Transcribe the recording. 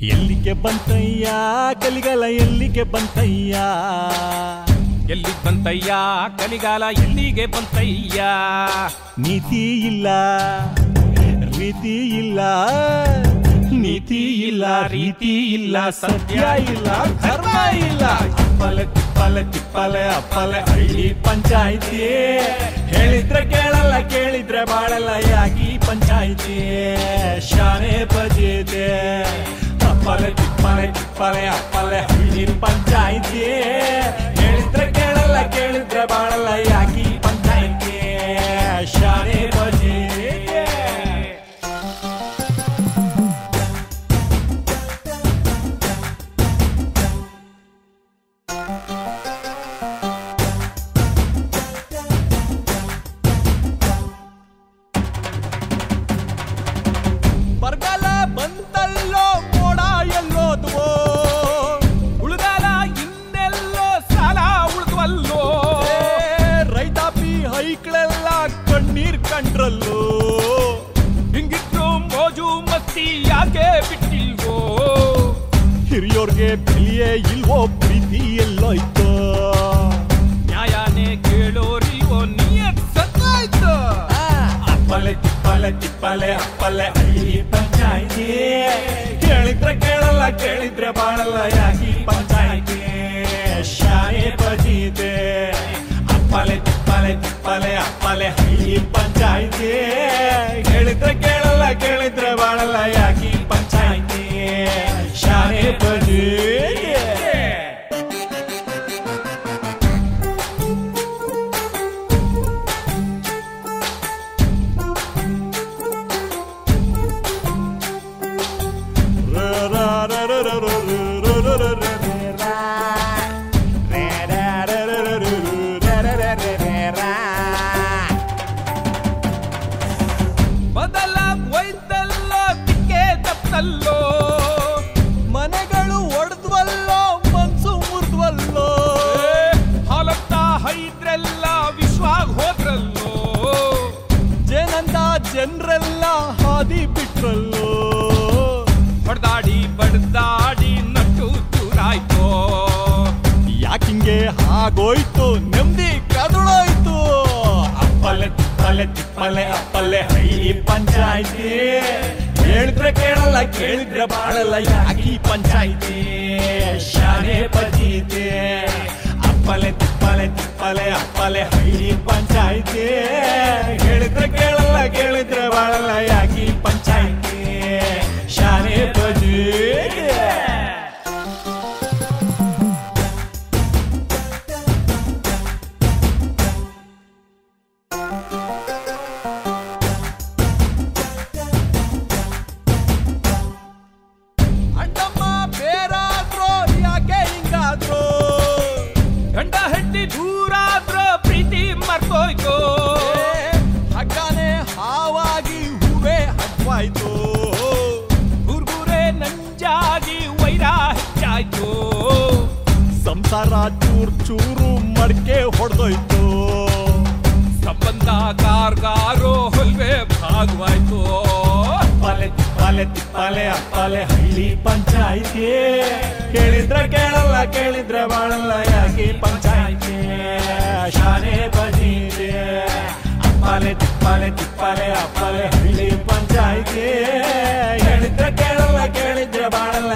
ಎಲ್ಲಿಗೆ ಬಂತಯ್ಯ ಕಲಿಗಾಲ ಎಲ್ಲಿಗೆ ಬಂತಯ್ಯ ಎಲ್ಲಿಗೆ ಬಂತಯ್ಯ ಕಲಿಗಾಲ ಎಲ್ಲಿಗೆ ಬಂತಯ್ಯ ನೀತಿ ಇಲ್ಲ ರೀತಿ ಇಲ್ಲ ನೀತಿ ಇಲ್ಲ ರೀತಿ ಇಲ್ಲ ಸತ್ಯ ಇಲ್ಲ ಧರ್ಮ ಇಲ್ಲ ತಿಪ್ಪಲೆ ತಿಪ್ಪಲೆ ತಿಪ್ಪಲೆ ಅಪ್ಪಲೆ ಹಳ್ಳಿ ಪಂಚಾಯಿತಿ ಹೇಳಿದ್ರೆ ಕೇಳಲ್ಲ ಕೇಳಿದ್ರೆ ಬಾಳಲ್ಲ ಯಾಕಿ ಪಂಚಾಯಿತಿ ಶಾನೆ ಬಜೆದೆ ಅಪ್ಪಲೆ ತಿಪ್ಪಲೆ ತಿಪ್ಪಲೆ ಅಪ್ಪಲೆ ಹಳ್ಳಿ ಪಂಚಾಯಿತಿ ಹೇಳಿದ್ರೆ ಕೇಳಲ್ಲ ಕೇಳಿದ್ರೆ ಬಾಳಲ್ಲ ಯಾಕಿ ಪಂಚಾಯಿತಿ ಶಾನೆ ಬಜೆದೆ ಬರಗಾಲ ಬಂತಲ್ಲೋ ಮೋಡ ಎಲ್ಲೋದ್ವೋ ಉಳ್ಗಾಲ ಇನ್ನೆಲ್ಲೋ ಸಾಲ ಉಳ್ದ್ವಲ್ಲೋ ರೈತಾಪಿ ಹೈಕ್ಳೆಲ್ಲ ಕಣ್ಣೀರ್ ಕಂಡ್ರಲ್ಲೋ ಹಿಂಗಿದ್ರು ಮೋಜು ಮಸ್ತಿ ಯಾಕೆ ಬಿಟ್ಟಿಲ್ವೋ ಹಿರಿಯೋರ್ಗೆ ಬೆಲೆಯೇ ಇಲ್ವೋ ಪ್ರೀತಿ ಎಲ್ಲೋಯ್ತೋ ನ್ಯಾಯನೇ ಕೇಳೋರಿವೋ ನಿಯತ್ ಸತ್ತಾಯ್ತು ಅಪ್ಪಲೆ ತಿಪ್ಪಲೆ ತಿಪ್ಪಲೆ ಅಪ್ಪಲೆ ಹಳ್ಳಿ ಪಂಚಾಯಿತಿ ಕೇಳಿದ್ರೆ ಕೇಳಲ್ಲ ಕೇಳಿದ್ರೆ ಬಾಳಲ್ಲ ಯಾಕಿ ಪಂಚಾಯಿತಿ ಶಾನೆ ಬಜಿದೆ ಅಪ್ಪಲೆ ತಿಪ್ಪಲೆ ತಿಪ್ಪಲೆ ಅಪ್ಪಲೆ ಹಳ್ಳಿ ಪಂಚಾಯಿತಿ ಹೇಳಿದ್ರೆ ಕೇಳಲ್ಲ ಕೇಳಿದ್ರೆ ಬಾಳಲ್ಲ ಯಾಕಿ ಪಂಚಾಯಿತಿ ಶಾನೆ ಬಜಿದೆ ಬದಲ ಒಯ್ದಲ್ಲೋ ತಿಕ್ಕೆ ತಪ್ಪಲ್ಲೋ ಮನೆಗಳು ಒಡೆದ್ವಲ್ಲೋ ಮನ್ಸು ಮುರಿದ್ವಲ್ಲೋ ಹಾಲತ್ತ ಹೈದ್ರೆಲ್ಲ ವಿಶ್ವಾಗ ಹೋದ್ರಲ್ಲೋ ಜನಂದ ಜನರೆಲ್ಲ ಹಾದಿ ಬಿಟ್ರಲ್ಲೋ ಹೊಡೆದಾಡಿ ಬಡ್ದಾಡಿ ನಟ್ಟು ಚೂರಾಯ್ತೋ ಯಾಕಿಂಗೆ ಹಾಗೋಯ್ತು ನೆಮ್ಮದಿ ಕದಳೋಯ್ತು ಅಪ್ಪಲೆ ತಿಪ್ಪಲೆ ತಿಪ್ಪಲೆ ಅಪ್ಪಲೆ ಹಳ್ಳಿ ಪಂಚಾಯಿತಿ ಹೇಳಿದ್ರೆ ಕೇಳಲ್ಲ ಕೇಳಿದ್ರೆ ಬಾಳಲ್ಲ ಯಾಕಿ ಪಂಚಾಯಿತಿ ಶಾನೆ ಬಜೀತೆ ಅಪ್ಪಲೆ ತಿಪ್ಪಲೆ ತಿಪ್ಪಲೆ ಅಪ್ಪಲೆ ಹಳ್ಳಿ ಪಂಚಾಯಿತಿ ಹೇಳಿದ್ರೆ ಕೇಳಲ್ಲ ಕೇಳಿದ್ರೆ ಬಾಳಲ್ಲ ಯಾಕಿ ಪಂಚಾಯಿತಿ ಶಾನೆ ಬಜೀತೆ ಅಣ್ಣಮ್ಮ ಬೇರಾದ್ರೋ ಯಾಕೆ ಹಿಂಗಾದ್ರೋ ಗಂಡ ಹೆಂಡತಿ ದೂರಾದ್ರೋ ಪ್ರೀತಿ ಮರ್ತೋಯ್ತು ಹಗ್ಗಾನೆ ಹಾವಾಗಿ ಹೂವೇ ಹಗ್ವಾಯ್ತು ಗುರ್ಗುರೆ ನಂಜಾಗಿ ವೈರ ಹೆಚ್ಚಾಯ್ತು ಸಂಸಾರ ಚೂರ್ ಚೂರು ಮಡ್ಕೆ ಹೊಡೆದೋಯ್ತು ಸಂಬಂಧ ಕಾರ್ಗಾರೋ ಹೊಲ್ವೆ ಭಾಗವಾಯ್ತು ಅಪ್ಪಲೆ ತಿಪ್ಪಲೆ ತಿಪ್ಪಲೆ ಅಪ್ಪಲೆ ಹಳ್ಳಿ ಪಂಚಾಯಿತಿ ಕೇಳಿದ್ರೆ ಕೇಳಲ್ಲ ಕೇಳಿದ್ರೆ ಬಾಳಲ್ಲ ಯಾಕೆ ಪಂಚಾಯಿತಿ ಶಾನೆ ಬಜೀದೆ ಅಪ್ಪಲೆ ತಿಪ್ಪಲೆ ತಿಪ್ಪಲೆ ಅಪ್ಪಲೆ ಹಳ್ಳಿ ಪಂಚಾಯಿತಿ ಹೇಳಿದ್ರೆ ಕೇಳಲ್ಲ ಕೇಳಿದ್ರೆ ಬಾಳಲ್ಲ